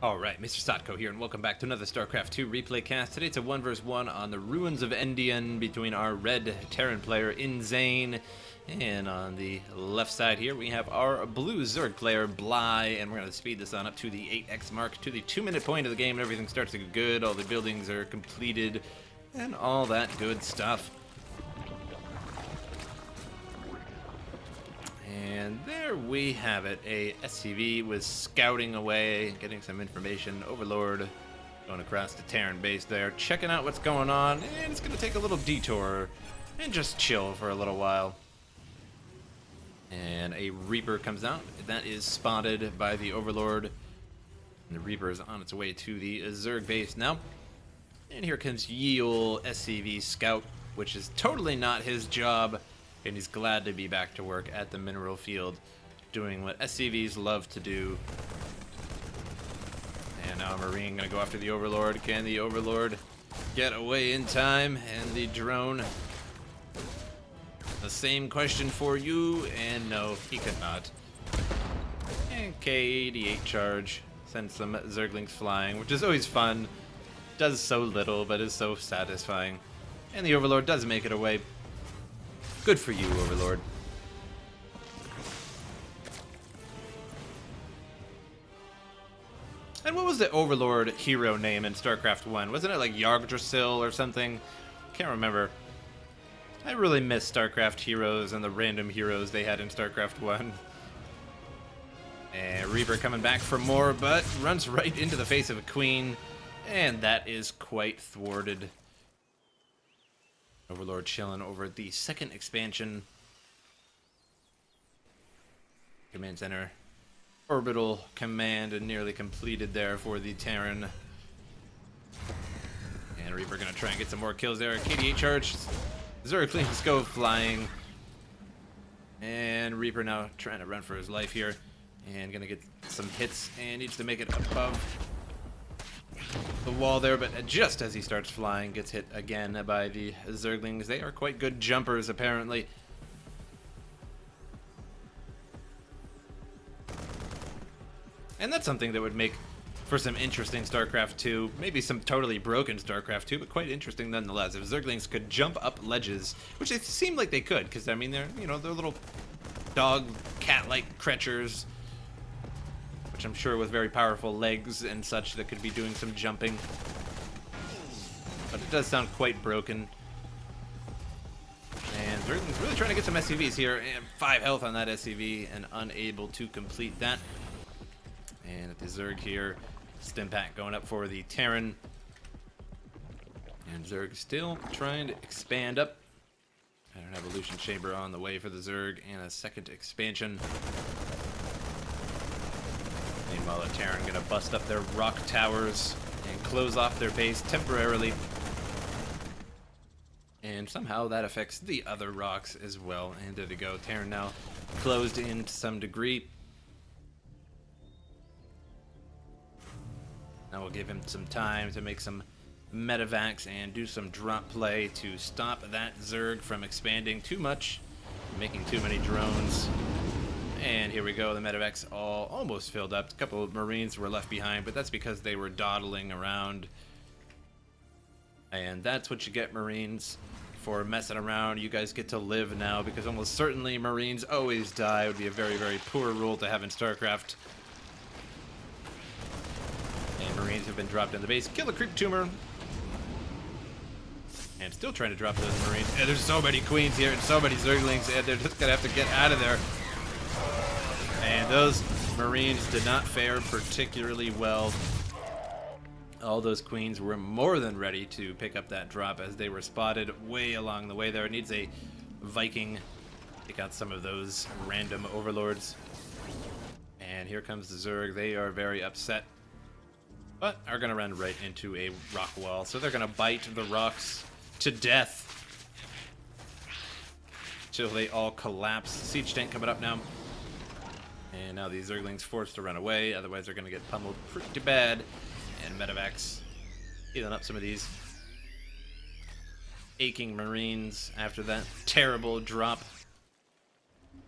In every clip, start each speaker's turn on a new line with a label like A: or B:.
A: Alright, MrSotko here, and welcome back to another Starcraft 2 replay cast. Today it's a 1 vs 1 on the Ruins of Endian between our red Terran player, InZaNe, and on the left side here we have our blue Zerg player, Bly, and we're going to speed this on up to the 8x mark, to the 2-minute point of the game, and everything starts to go good, all the buildings are completed, and all that good stuff. And there we have it. A SCV was scouting away, getting some information. Overlord going across the Terran base there, checking out what's going on, and it's going to take a little detour and just chill for a little while. And a Reaper comes out. That is spotted by the Overlord. And the Reaper is on its way to the Zerg base now. And here comes Yeol SCV Scout, which is totally not his job. And he's glad to be back to work at the mineral field, doing what SCVs love to do. And now a Marine gonna go after the Overlord. Can the Overlord get away in time? And the drone, the same question for you, and no, he could not. And K-88 charge, sends some Zerglings flying, which is always fun. Does so little, but is so satisfying. And the Overlord does make it away. Good for you, Overlord. And what was the Overlord hero name in StarCraft 1? Wasn't it like Yggdrasil or something? Can't remember. I really miss StarCraft heroes and the random heroes they had in StarCraft 1. And Reaper coming back for more, but runs right into the face of a queen. And that is quite thwarted. Overlord chilling over the second expansion. Command center. Orbital command nearly completed there for the Terran. And Reaper gonna try and get some more kills there. KD8 charge. Zerglings go flying. And Reaper now trying to run for his life here. And gonna get some hits and needs to make it above the wall there, but just as he starts flying, gets hit again by the Zerglings. They are quite good jumpers, apparently. And that's something that would make for some interesting StarCraft 2. Maybe some totally broken StarCraft 2, but quite interesting nonetheless. If Zerglings could jump up ledges, which they seem like they could, because, I mean, they're, you know, they're little dog, cat-like creatures, which I'm sure with very powerful legs and such that could be doing some jumping. But it does sound quite broken. And Zergling's really trying to get some SCVs here, and 5 health on that SCV, and unable to complete that. And at the Zerg here, Stimpak going up for the Terran. And Zerg still trying to expand up. And an Evolution Chamber on the way for the Zerg, and a second expansion. Meanwhile, the Terran gonna bust up their rock towers and close off their base temporarily. And somehow that affects the other rocks as well. And there they go. Terran now closed in to some degree. Now we'll give him some time to make some medevacs and do some drop play to stop that Zerg from expanding too much, making too many drones. And here we go, the medevacs all almost filled up. A couple of Marines were left behind, but that's because they were dawdling around. And that's what you get, Marines, for messing around. You guys get to live now, because almost certainly Marines always die. It would be a very, very poor rule to have in StarCraft. And Marines have been dropped in the base. Kill the creep tumor. And still trying to drop those Marines. And there's so many queens here and so many Zerglings, and they're just gonna have to get out of there. And those Marines did not fare particularly well. All those queens were more than ready to pick up that drop as they were spotted way along the way there. It needs a Viking. Take out some of those random overlords. And here comes the Zerg. They are very upset, but are going to run right into a rock wall. So they're going to bite the rocks to death till they all collapse. Siege tank coming up now. And now these Zerglings forced to run away, otherwise they're going to get pummeled pretty bad. And medevacs healing up some of these aching Marines after that terrible drop.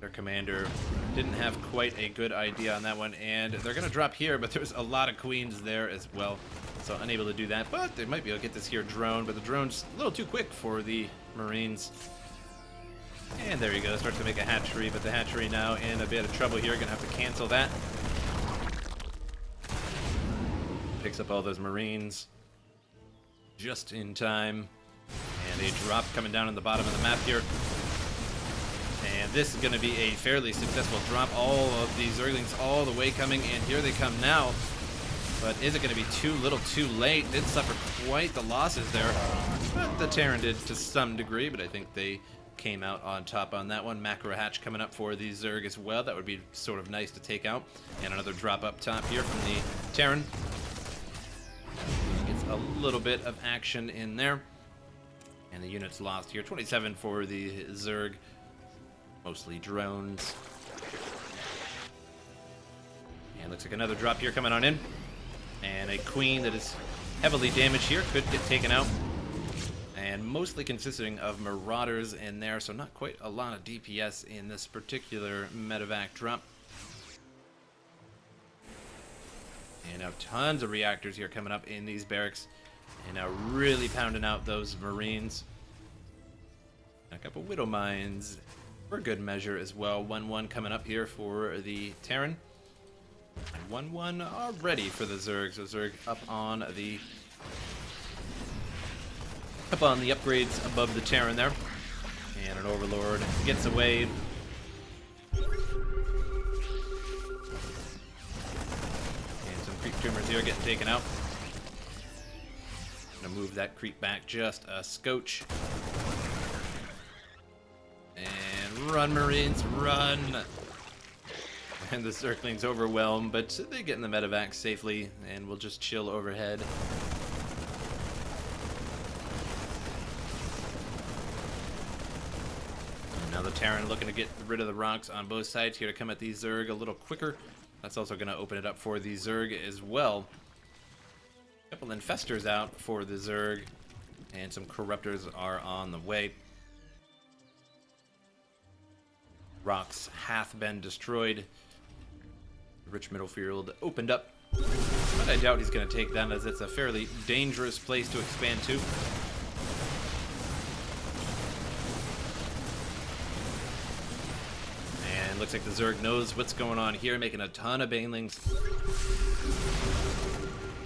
A: Their commander didn't have quite a good idea on that one, and they're going to drop here, but there's a lot of queens there as well, so unable to do that. But they might be able to get this here drone, but the drone's a little too quick for the Marines. And there you go, starts to make a hatchery, but the hatchery now in a bit of trouble here, going to have to cancel that. Picks up all those Marines just in time, and a drop coming down on the bottom of the map here. And this is going to be a fairly successful drop. All of these Zerglings all the way coming, and here they come now. But is it going to be too little too late? Did suffer quite the losses there. But the Terran did to some degree, but I think they came out on top on that one. Macro hatch coming up for the Zerg as well. That would be sort of nice to take out. And another drop up top here from the Terran. Gets a little bit of action in there. And the unit's lost here. 27 for the Zerg. Mostly drones. And looks like another drop here coming on in. And a queen that is heavily damaged here could get taken out. And mostly consisting of marauders in there, so not quite a lot of DPS in this particular medevac drop. And now tons of reactors here coming up in these barracks. And now really pounding out those Marines. A couple Widow Mines for good measure as well. 1-1 coming up here for the Terran. And 1-1 already for the Zerg. So Zerg up on the upgrades above the Terran there. And an Overlord gets away. And some creep tumors here getting taken out. Gonna move that creep back just a scotch. And run, Marines, run! And the Zergling's overwhelmed, but they get in the medevac safely, and we'll just chill overhead. And now the Terran looking to get rid of the rocks on both sides here to come at the Zerg a little quicker. That's also going to open it up for the Zerg as well. A couple Infestors out for the Zerg, and some Corruptors are on the way. Rocks hath been destroyed. The rich middle field opened up, but I doubt he's going to take them, as it's a fairly dangerous place to expand to. And looks like the Zerg knows what's going on here, making a ton of banelings.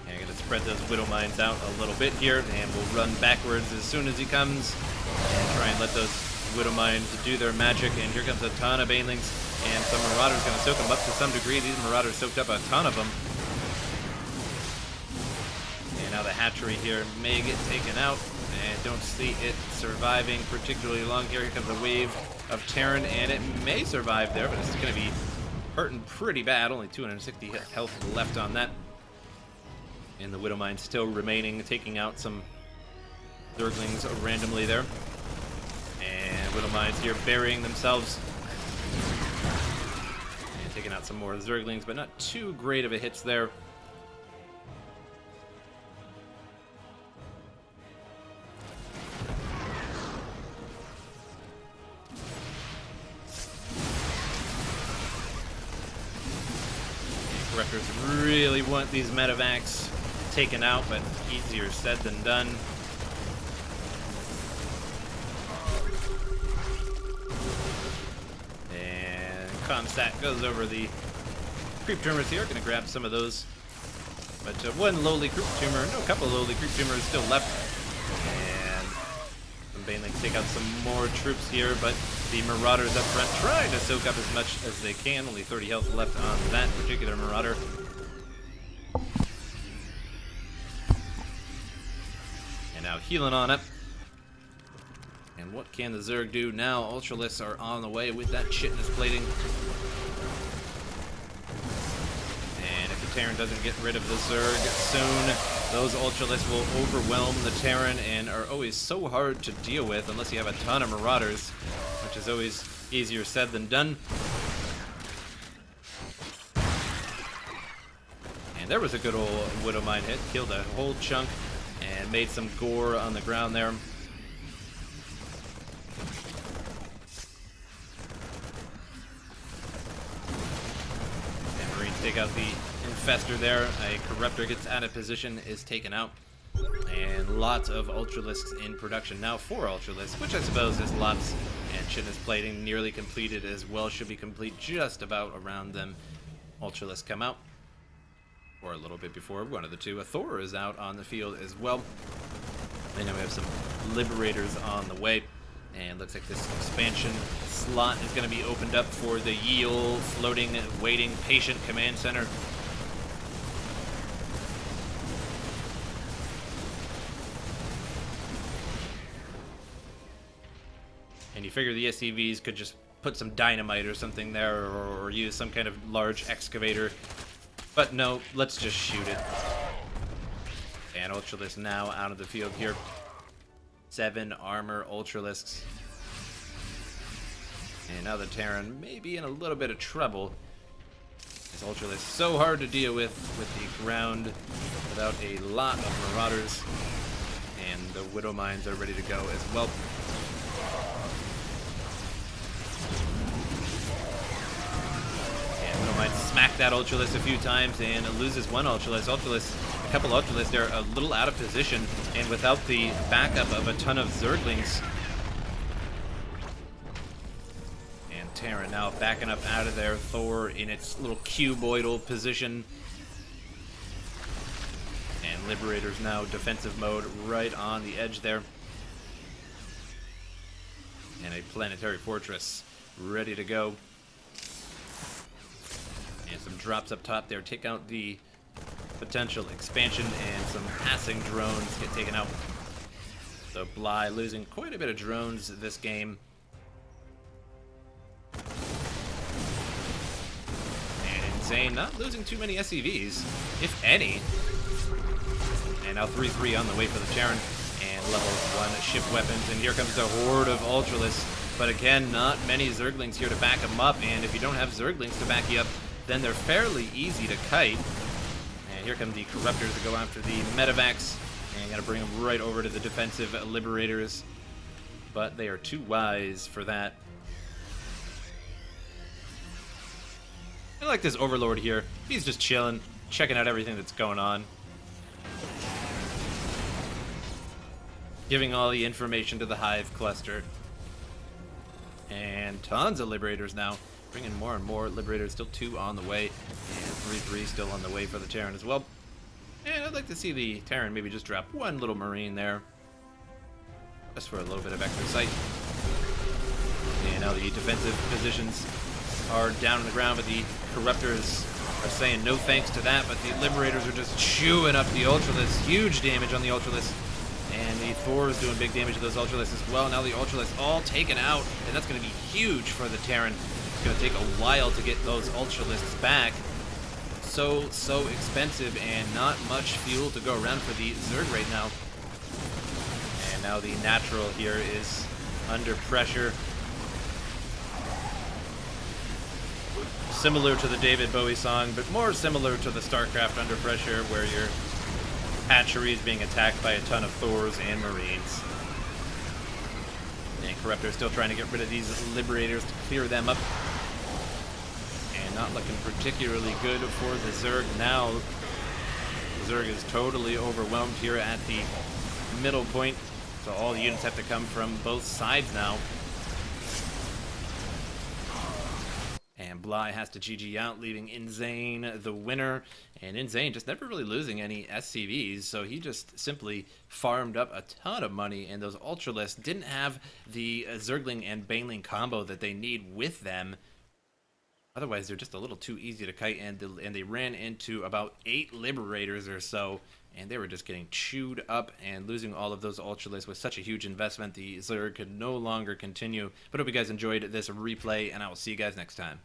A: And going to spread those Widow Mines out a little bit here, and we'll run backwards as soon as he comes and try and let those Widow Mines do their magic. And here comes a ton of banelings, and some Marauders going to soak them up to some degree. These Marauders soaked up a ton of them. And now the hatchery here may get taken out, and don't see it surviving particularly long here. Here comes a wave of Terran, and it may survive there, but it's going to be hurting pretty bad. Only 260 health left on that. And the Widow Mine still remaining, taking out some Zerglings randomly there. And Widow Mines here burying themselves. And taking out some more Zerglings, but not too great of a hits there. Corruptors really want these medevacs taken out, but easier said than done. And Comsat goes over the creep tumors here. Gonna grab some of those. But one lowly creep tumor, no, a couple of lowly creep tumors still left. And some banelings take out some more troops here, but the Marauders up front trying to soak up as much as they can. Only 30 health left on that particular Marauder. And now healing on up. And what can the Zerg do now? Ultralisks are on the way with that chitness plating. And if the Terran doesn't get rid of the Zerg soon, those Ultralisks will overwhelm the Terran and are always so hard to deal with unless you have a ton of Marauders, which is always easier said than done. And there was a good old Widow Mine hit, killed a whole chunk and made some gore on the ground there. take out the Infestor there. A Corruptor gets out of position, is taken out. And lots of Ultralisks in production. Now 4 Ultralisks, which I suppose is lots. And Shitness Plating nearly completed as well. Should be complete just about around them. Ultralisks come out. Or a little bit before, one of the two. A Thor is out on the field as well. And then we have some Liberators on the way. And looks like this expansion slot is going to be opened up for the Yield floating, waiting, patient command center. And you figure the SCVs could just put some dynamite or something there, or use some kind of large excavator. But no, let's just shoot it. And Ultralisk now out of the field here. 7 armor Ultralisks. And now the Terran may be in a little bit of trouble. This Ultralisk so hard to deal with the ground without a lot of Marauders. And the Widow Mines are ready to go as well. And Widow Mines smack that Ultralisk a few times and loses one Ultralisk. A couple Ultralisks there a little out of position, and without the backup of a ton of Zerglings. And Terran now backing up out of there. Thor in its little cuboidal position. And Liberators now defensive mode right on the edge there. And a Planetary Fortress ready to go. And some drops up top there. Take out the potential expansion, and some passing drones get taken out. So Bly losing quite a bit of drones this game. And InZaNe not losing too many SCVs, if any. And now 3-3 on the way for the Terran. And level 1 ship weapons. And here comes the horde of Ultralisks. But again, not many Zerglings here to back them up. And if you don't have Zerglings to back you up, then they're fairly easy to kite. And here come the Corruptors to go after the Medivacs. And gonna bring them right over to the defensive Liberators. But they are too wise for that. I like this Overlord here. He's just chilling, checking out everything that's going on. Giving all the information to the Hive cluster. And tons of Liberators now. Bringing more and more Liberators. Still 2 on the way. And 3-3 still on the way for the Terran as well. And I'd like to see the Terran maybe just drop one little Marine there. Just for a little bit of extra sight. And now the defensive positions are down on the ground, but the Corruptors are saying no thanks to that. But the Liberators are just chewing up the Ultralisks. Huge damage on the Ultralisks. And the Thor is doing big damage to those Ultralisks as well. Now the Ultralisks all taken out. And that's going to be huge for the Terran. It's going to take a while to get those Ultralisks back. So expensive, and not much fuel to go around for the Zerg right now. And now the Natural here is under pressure. Similar to the David Bowie song, but more similar to the Starcraft Under Pressure, where your hatchery is being attacked by a ton of Thors and Marines. And Corruptor still trying to get rid of these Liberators to clear them up. And not looking particularly good for the Zerg now. The Zerg is totally overwhelmed here at the middle point. So all the units have to come from both sides now. And Bly has to GG out, leaving InZaNe the winner. And InZaNe just never really losing any SCVs, so he just simply farmed up a ton of money, and those Ultralisks didn't have the Zergling and Baneling combo that they need with them. Otherwise, they're just a little too easy to kite, and they ran into about 8 Liberators or so, and they were just getting chewed up, and losing all of those Ultralisks was such a huge investment. The Zerg could no longer continue. But I hope you guys enjoyed this replay, and I will see you guys next time.